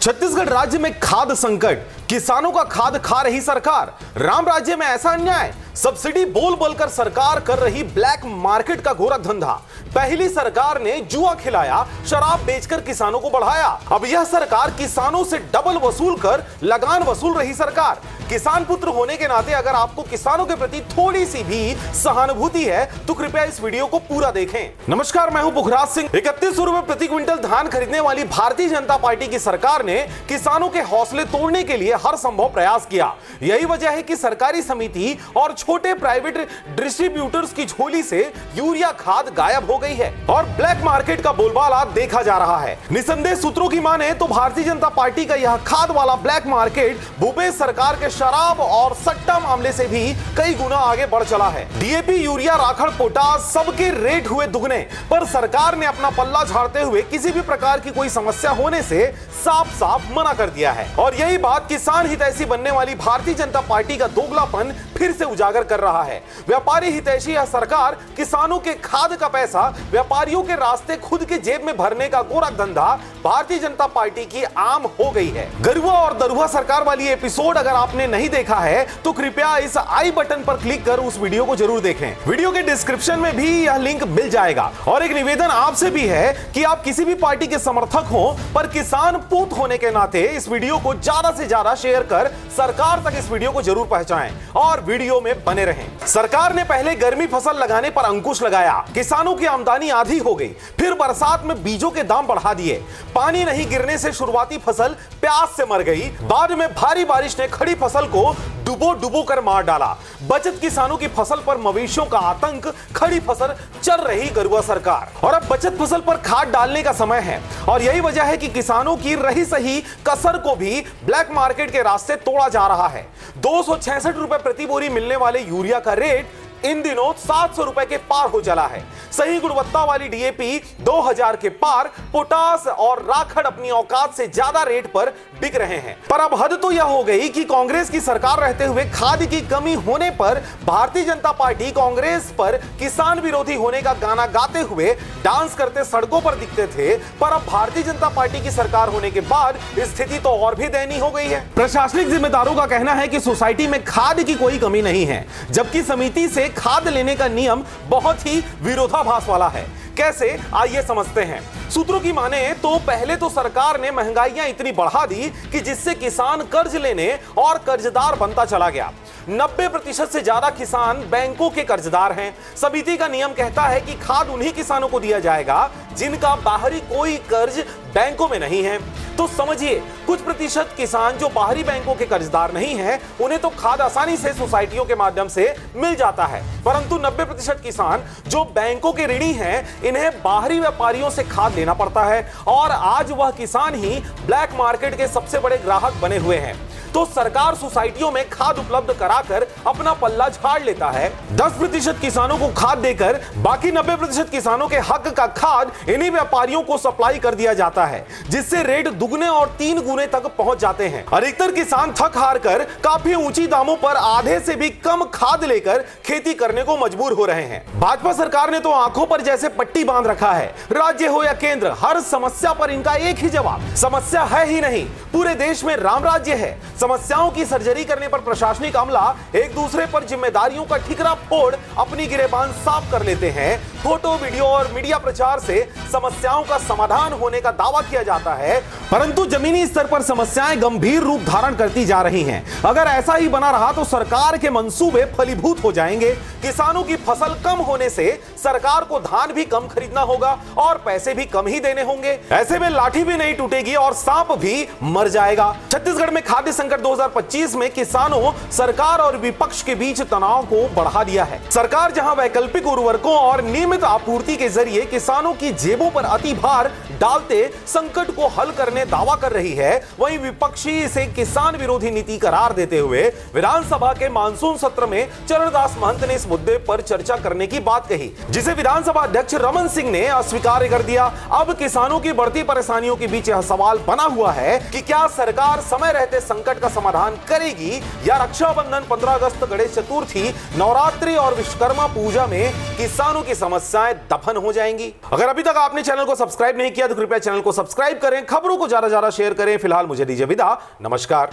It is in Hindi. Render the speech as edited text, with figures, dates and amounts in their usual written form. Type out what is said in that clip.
छत्तीसगढ़ राज्य में खाद संकट, किसानों का खाद खा रही सरकार। राम राज्य में ऐसा अन्याय, सब्सिडी बोल बोलकर सरकार कर रही ब्लैक मार्केट का घोर धंधा। पहली सरकार ने जुआ खिलाया, शराब बेचकर किसानों को बढ़ाया। अब यह सरकार किसानों से डबल वसूल कर लगान वसूल रही सरकार। किसान पुत्र होने के नाते अगर आपको किसानों के प्रति थोड़ी सी भी सहानुभूति है तो कृपया इस वीडियो को पूरा देखें। नमस्कार, मैं हूं पुखराज सिंह। 3100 रुपए प्रति क्विंटल धान खरीदने वाली भारतीय जनता पार्टी की सरकार ने किसानों के हौसले तोड़ने के लिए हर संभव प्रयास किया। यही वजह है कि सरकारी समिति और छोटे प्राइवेट डिस्ट्रीब्यूटर्स की झोली से यूरिया खाद गायब हो गई है और ब्लैक मार्केट का बोलबाला देखा जा रहा है। निसंदेह सूत्रों की माने तो भारतीय जनता पार्टी का यह खाद वाला ब्लैक मार्केट भूपेश सरकार के शराब और सट्टा मामले से भी कई गुना आगे बढ़ चला है। डीएपी, यूरिया, राखड़, पोटास सबके रेट हुए दुगने, पर सरकार ने अपना पल्ला झाड़ते हुए किसी भी प्रकार की कोई समस्या होने से साफ साफ मना कर दिया है। और यही बात किसान हितैषी बनने वाली भारतीय जनता पार्टी का दोगलापन फिर से उजागर कर रहा है। व्यापारी हितैषी यह सरकार किसानों के खाद का पैसा व्यापारियों के रास्ते खुद के जेब में भरने का गोरा धंधा भारतीय जनता पार्टी की आम हो गई है। गरुआ और दरुआ सरकार वाली एपिसोड अगर आपने नहीं देखा है तो कृपया इस आई बटन पर क्लिक कर उस वीडियो को जरूर देखें। वीडियो के डिस्क्रिप्शन में भी यह लिंक मिल जाएगा। और एक निवेदन आपसे भी है कि आप किसी भी पार्टी के समर्थक हो पर किसान पूत होने के नाते इस वीडियो को ज्यादा से ज्यादा शेयर कर सरकार तक इस वीडियो को जरूर पहुंचाएं और वीडियो में बने रहें। सरकार ने पहले गर्मी फसल लगाने पर अंकुश लगाया, किसानों की आमदनी आधी हो गई। फिर बरसात में बीजों के दाम बढ़ा दिए। पानी नहीं गिरने से शुरुआती फसल प्यास से मर गई। बाद में भारी बारिश ने खड़ी फसल को डुबो डुबो कर मार डाला। बचत किसानों की फसल पर मवेशियों का आतंक, खड़ी फसल चल रही गरुआ सरकार। और अब बचत फसल पर खाद डालने का समय है और यही वजह है कि किसानों की रही सही कसर को भी ब्लैक मार्केट के रास्ते तोड़ा जा रहा है। 266 रुपए प्रति बोरी मिलने वाले यूरिया का रेट इन दिनों 700 रुपए के पार हो चला है। सही गुणवत्ता वाली डीएपी 2000 के पार, पोटास और राखड़ अपनी औकात से ज्यादा रेट पर बिक रहे हैं। पर अब हद तो यह हो गई कि कांग्रेस की सरकार रहते हुए खाद की कमी होने पर भारतीय जनता पार्टी कांग्रेस पर किसान विरोधी होने का गाना गाते हुए डांस करते सड़कों पर दिखते थे। पर अब भारतीय जनता पार्टी की सरकार होने के बाद स्थिति तो और भी दयनीय हो गई है। प्रशासनिक जिम्मेदारों का कहना है कि सोसाइटी में खाद की कोई कमी नहीं है, जबकि समिति से खाद लेने का नियम बहुत ही विरोधाभास वाला है। कैसे, आइए समझते हैं। सूत्रों की माने तो पहले तो सरकार ने महंगाइयां इतनी बढ़ा दी कि जिससे किसान कर्ज लेने और कर्जदार बनता चला गया। 90% से ज्यादा किसान बैंकों के कर्जदार हैं। समिति का नियम कहता है कि खाद उन्हीं किसानों को दिया जाएगा जिनका बाहरी कोई कर्ज बैंकों में नहीं है। तो समझिए, कुछ प्रतिशत किसान जो बाहरी बैंकों के कर्जदार नहीं हैं, उन्हें तो खाद आसानी से सोसाइटियों के माध्यम से मिल जाता है, परंतु 90% किसान जो बैंकों के ऋणी हैं, इन्हें बाहरी व्यापारियों से खाद लेना पड़ता है और आज वह किसान ही ब्लैक मार्केट के सबसे बड़े ग्राहक बने हुए हैं। तो सरकार सोसाइटियों में खाद उपलब्ध कराकर अपना पल्ला झाड़ लेता है। 10% किसानों को खाद देकर बाकी 90% किसानों के हक का खाद इन्हीं व्यापारियों को सप्लाई कर दिया जाता है, जिससे रेट दुगने और 3 गुने तक पहुंच जाते हैं। अधिकतर किसान थक हार कर काफी ऊंची दामों पर आधे से भी कम खाद लेकर खेती करने को मजबूर हो रहे हैं। भाजपा सरकार ने तो आंखों पर जैसे पट्टी बांध रखा है। राज्य हो या केंद्र, हर समस्या पर इनका एक ही जवाब, समस्या है ही नहीं, पूरे देश में राम राज्य है। समस्याओं की सर्जरी करने पर प्रशासनिक अमला एक दूसरे पर जिम्मेदारियों का ठिकरा फोड़ अपनी गिरेबान साफ कर लेते हैं। फोटो, वीडियो और मीडिया प्रचार से समस्याओं का समाधान होने का दावा किया जाता है, परंतु जमीनी स्तर पर समस्याएं गंभीर रूप धारण करती जा रही हैं। अगर ऐसा ही बना रहा तो सरकार के मंसूबे फलीभूत हो जाएंगे। किसानों की फसल कम होने से सरकार को धान भी कम खरीदना होगा और पैसे भी कम ही देने होंगे। ऐसे में लाठी भी नहीं टूटेगी और सांप भी मर जाएगा। छत्तीसगढ़ में खाद्य संकट 2025 में किसानों, सरकार और विपक्ष के बीच तनाव को बढ़ा दिया है। सरकार जहां वैकल्पिक उर्वरकों और नियमित आपूर्ति के जरिए किसानों की जेबों पर अति भार डालते संकट को हल करने दावा कर रही है, वहीं विपक्षी इसे किसान विरोधी नीति करार देते हुए विधानसभा के मानसून सत्र में चरणदास महंत ने इस मुद्दे पर चर्चा करने की बात कही, जिसे विधानसभा अध्यक्ष रमन सिंह ने अस्वीकार कर दिया। अब किसानों की बढ़ती परेशानियों के बीच यह सवाल बना हुआ है कि क्या सरकार समय रहते संकट का समाधान करेगी या रक्षाबंधन, 15 अगस्त, गणेश चतुर्थी, नवरात्रि और विश्वकर्मा पूजा में किसानों की समस्याएं दफन हो जाएंगी। अगर अभी तक आपने चैनल को सब्सक्राइब नहीं किया तो कृपया चैनल को सब्सक्राइब करें, खबरों को ज्यादा ज्यादा शेयर करें। फिलहाल मुझे दीजिए विदा, नमस्कार।